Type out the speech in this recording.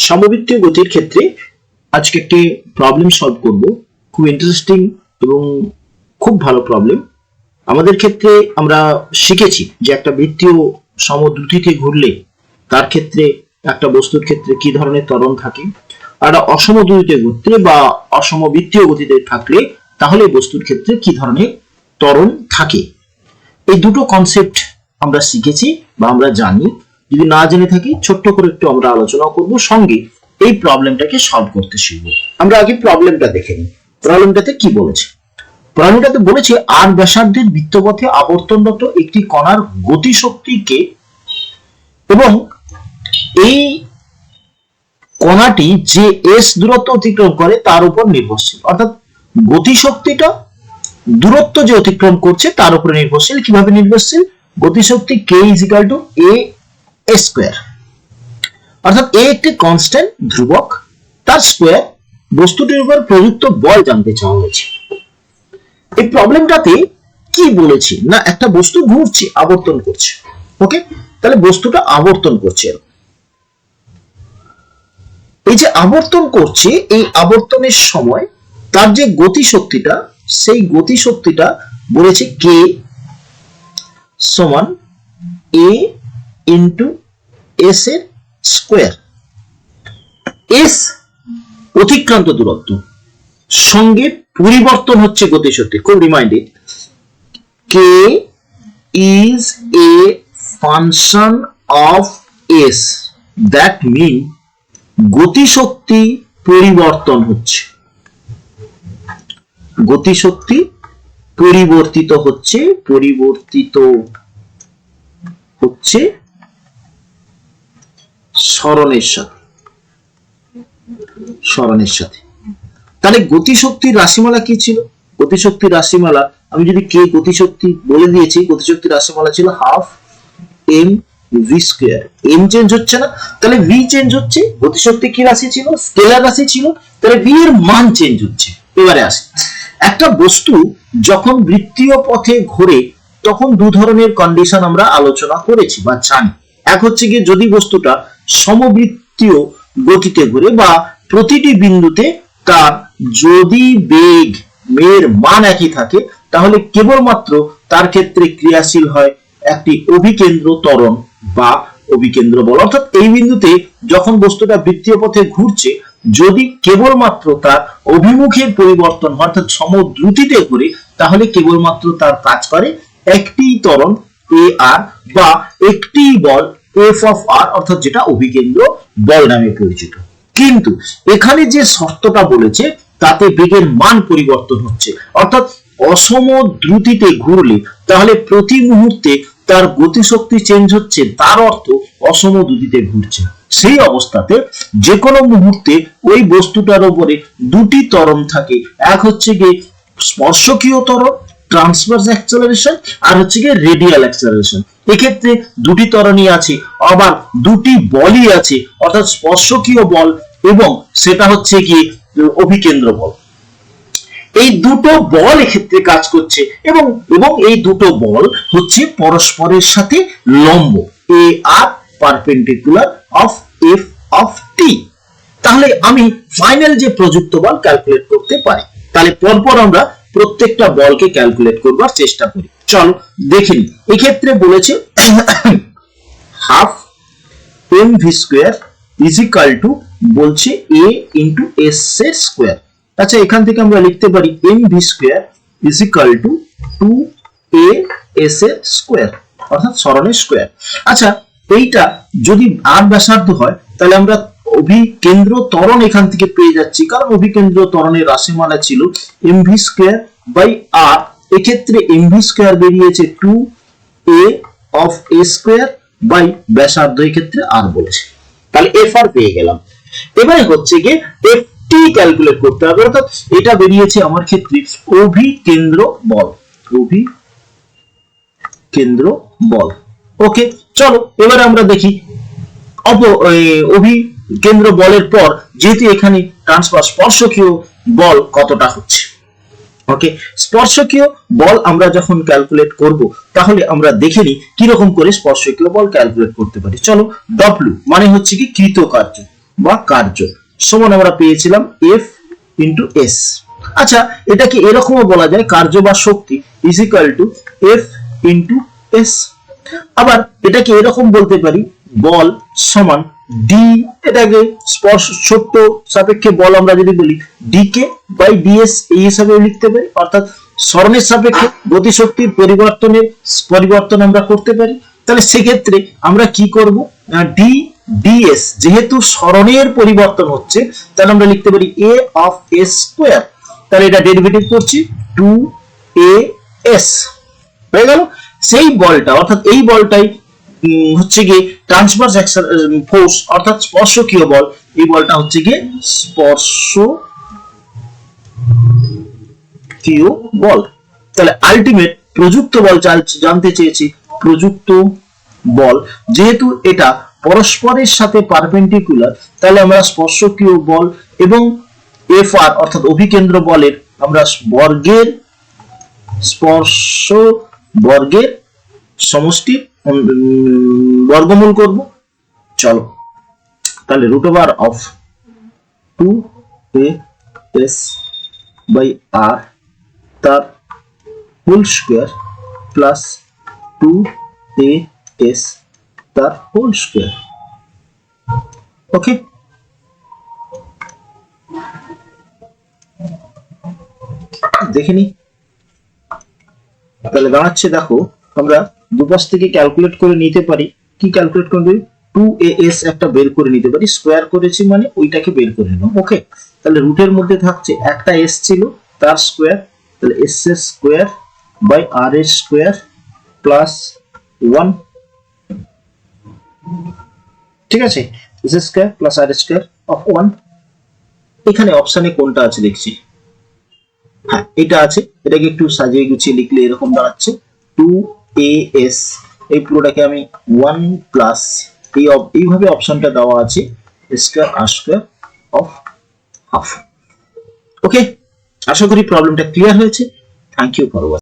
সমবৃত্তীয় গতির ক্ষেত্রে আজকে একটি প্রবলেম সলভ করব। খুব ইন্টারেস্টিং এবং খুব ভালো প্রবলেম। আমাদের ক্ষেত্রে আমরা শিখেছি যে একটা বৃত্তীয় সমদ্রুতিতে ঘুরলে তার ক্ষেত্রে একটা বস্তুর ক্ষেত্রে কি ধরনের ত্বরণ থাকে, আর অসমদ্রুতিতে ঘুরতে বা অসমবৃত্তীয় গতিতে থাকলে তাহলে বস্তুর ক্ষেত্রে কি ধরনের ত্বরণ থাকে। এই দুটো কনসেপ্ট আমরা শিখেছি বা আমরা জানি। যদি না জেনে থাকি ছোট্ট করে একটু আমরা আলোচনা করব, সঙ্গে এই প্রবলেমটাকে সলভ করতে শিখব। আমরা আগে প্রবলেমটা দেখে নিই। প্রবলেমটাতে কি বলেছে? প্রবলেমটাতে বলেছে আর ব্যাসার্ধের বৃত্তপথে আবর্তনরত একটি কণার গতিশক্তিকে এবং এই কণাটি যে এস দূরত্ব অতিক্রম করে তার উপর নির্ভরশীল। অর্থাৎ গতিশক্তিটা দূরত্ব যে অতিক্রম করছে তার উপর নির্ভরশীল। কিভাবে নির্ভরশীল? গতিশক্তি k = a স্কয়ার, অর্থাৎ a একটি কনস্ট্যান্ট ধ্রুবক, তার স্কয়ার বস্তুটির উপর প্রযুক্ত বল জানতে চাওয়া হয়েছে। এই প্রবলেমটাতে কি বলেছি না, একটা বস্তু ঘুরছে, আবর্তন করছে। ওকে, তাহলে বস্তুটা আবর্তন করছে। এই যে আবর্তন করছে, এই আবর্তনের সময় তার যে গতিশক্তিটা, সেই গতিশক্তিটা বলেছে k সমান a ইন্টু s এর স্কয়ার। s অতিক্রান্ত দূরত্ব, সঙ্গে পরিবর্তন হচ্ছে গতিশক্তি। খুব reminded, k is a function of s, that mean গতিশক্তি পরিবর্তন হচ্ছে, গতিশক্তি পরিবর্তিত হচ্ছে, সরণের সাথে। তাহলে গতিশক্তির রাশিমালা কি ছিল? গতিশক্তির রাশিমালা আমি যদি কে গতিশক্তি বলে দিয়েছি, গতিশক্তির রাশিমালা ছিল half M V square. M change হচ্ছে না, তাহলে ভি চেঞ্জ হচ্ছে। গতিশক্তি কি রাশি ছিল? স্কেলার রাশি ছিল, তাহলে ভি এর মান চেঞ্জ হচ্ছে। এবারে আসি, একটা বস্তু যখন বৃত্তীয় পথে ঘোরে তখন দু ধরনের কন্ডিশন আমরা আলোচনা করেছি বা জানি। এক হচ্ছে গিয়ে যদি বস্তুটা সমবৃত্তীয় গতিতে ঘুরে বা প্রতিটি বিন্দুতে তার যদি বেগ এর মান একই থাকে, তাহলে কেবলমাত্র তার ক্ষেত্রে ক্রিয়াশীল হয় একটি অভিকেন্দ্র ত্বরণ বা অভিকেন্দ্র বল। অর্থাৎ এই বিন্দুতে যখন বস্তুটা বৃত্তীয় পথে ঘুরছে, যদি কেবলমাত্র তার অভিমুখের পরিবর্তন হয়, অর্থাৎ সমদ্রুতিতে ঘুরে, তাহলে কেবলমাত্র তার কাজ করে একটি ত্বরণ এ আর বা একটি বল এফ অফ আর, অর্থাৎ যেটা অভিকেন্দ্র বল নামে পরিচিত। কিন্তু এখানে যে শর্তটা বলেছে তাতে বেগের মান পরিবর্তন হচ্ছে, অর্থাৎ অসম দ্রুতিতে ঘুরলে তাহলে প্রতি মুহূর্তে তার গতিশক্তি চেঞ্জ হচ্ছে, তার অর্থ অসম দ্রুতিতে ঘুরছে। সেই অবস্থাতে যে কোনো মুহূর্তে ওই বস্তুটার উপরে দুটি ত্বরণ থাকে। এক হচ্ছে গিয়ে স্পর্শকীয় ত্বরণ ট্রান্সভার্স অ্যাক্সেলারেশন, আর হচ্ছে গিয়ে রেডিয়াল অ্যাক্সেলারেশন। এক্ষেত্রে দুটি ত্বরণই আছে, আবার দুটি বলই আছে, অর্থাৎ স্পর্শকীয় বল এবং সেটা হচ্ছে কি অভিকেন্দ্র বল। এই দুটো বল এক্ষেত্রে কাজ করছে এবং এই দুটো বল হচ্ছে পরস্পরের সাথে লম্ব, এ আর perpendicular of F of T. তাহলে আমি ফাইনাল যে প্রযুক্ত বল ক্যালকুলেট করতে পারি। তাহলে পরপর আমরা প্রত্যেকটা বলকে ক্যালকুলেট করবার চেষ্টা করি। চলো দেখে নিই। এক্ষেত্রে বলেছে half M V square is equal to বলছে এ ইন্টু এস এর স্কয়ার। আচ্ছা, এখান থেকে আমরা লিখতে পারি M V square is equal to 2a s এর স্কয়ার, অর্থাৎ সরণের স্কয়ার। আচ্ছা, এইটা যদি আর ব্যাসার্ধ হয় তাহলে আমরা অভিকেন্দ্র ত্বরণ এখান থেকে পেয়ে যাচ্ছি, কারণ অভিকেন্দ্র ত্বরণের রাশিমালা ছিল এম ভি স্কয়ার বাই আর। এক্ষেত্রে এম ভি স্কয়ার বেরিয়েছে 2a of a square by ব্যাসার্ধ, এক্ষেত্রে আর বলেছে। তাহলে এফ আর পেয়ে গেলাম। এবারে হচ্ছে গিয়ে এফ টি ক্যালকুলেট করতে হবে, অর্থাৎ এটা বেরিয়েছে আমার ক্ষেত্রে অভিকেন্দ্র বল, অভিকেন্দ্র বল। ওকে, চলো এবারে আমরা দেখি অভিকেন্দ্র বলের পর যেহেতু এখানে ট্রান্সভার্স স্পর্শকীয় বল কতটা হচ্ছে। ওকে, স্পর্শকীয় বল আমরা যখন ক্যালকুলেট করব তাহলে আমরা দেখে নিই কিরকম করে স্পর্শকীয় বল ক্যালকুলেট করতে পারি। চলো, ডব্লিউ মানে হচ্ছে কি কৃতকার্য, বা কার্য সমান আমরা পেয়েছিলাম এফ ইন্টু এস। আচ্ছা, এটাকে এরকমও বলা যায় কার্য বা শক্তি is equal to F into S. আবার এটাকে এরকম বলতে পারি বল সমান ডি, এটাকে স্পর্শ ছোট্ট সাপেক্ষে বল আমরা যদি বলি ডিকে বাই ডিএস এই হিসাবে লিখতে পারি, অর্থাৎ স্মরণের সাপেক্ষে গতিশক্তির পরিবর্তন আমরা করতে পারি। তাহলে সেক্ষেত্রে আমরা কি করব, ডি ডিএস যেহেতু স্মরণের পরিবর্তন হচ্ছে তাহলে আমরা লিখতে পারি এ অফ এস স্কয়ার। তাহলে এটা ডেরিভেটিভ করছি 2as হয়ে গেল। সেই বলটা অর্থাৎ এই বলটাই হচ্ছে গিয়ে ট্রান্সভার্স ফোর্স অর্থাৎ স্পর্শকীয় বল। এই বলটা হচ্ছে গিয়ে স্পর্শকীয় বল। তাহলে আলটিমেট প্রযুক্ত বল জানতে চেয়েছি। প্রযুক্ত বল যেহেতু এটা পরস্পরের সাথে পারপেন্ডিকুলার, তাহলে আমরা স্পর্শকীয় বল এবং এফআর অর্থাৎ অভিকেন্দ্র বলের আমরা বর্গের সমষ্টি বর্গমূল করব। চলো তাহলে root over of 2as by আর তার হোল স্কয়ার প্লাস 2as তার হোল স্কয়ার। ওকে, দেখে নি। তাহলে দাঁড়াচ্ছে দেখো আমরা দুপাশ থেকে ক্যালকুলেট করে নিতে পারি। কি ক্যালকুলেট করবে, 2as একটা বের করে নিতে পারি, স্কয়ার করেছি মানে ওইটাকে বের করে নিলাম। ওকে, তাহলে রুটের মধ্যে থাকছে একটা s ছিল তার স্কয়ার, তাহলে s এর স্কয়ার বাই r এর স্কয়ার প্লাস 1। ঠিক আছে, s এর স্কয়ার প্লাস r এর স্কয়ার অফ 1। এখানে অপশনে কোনটা আছে দেখছি, হ্যাঁ এটা আছে। এটাকে একটু সাজিয়ে গুছিয়ে লিখলে এরকম দাঁড়াচ্ছে 2as, এই পুরোটাকে আমি 1 প্লাস এইভাবে অপশনটা দেওয়া আছে স্কয়ার আর স্কয়ার অফ হাফ। ওকে, আশা করি প্রবলেমটা ক্লিয়ার হয়েছে। Thank you for watching.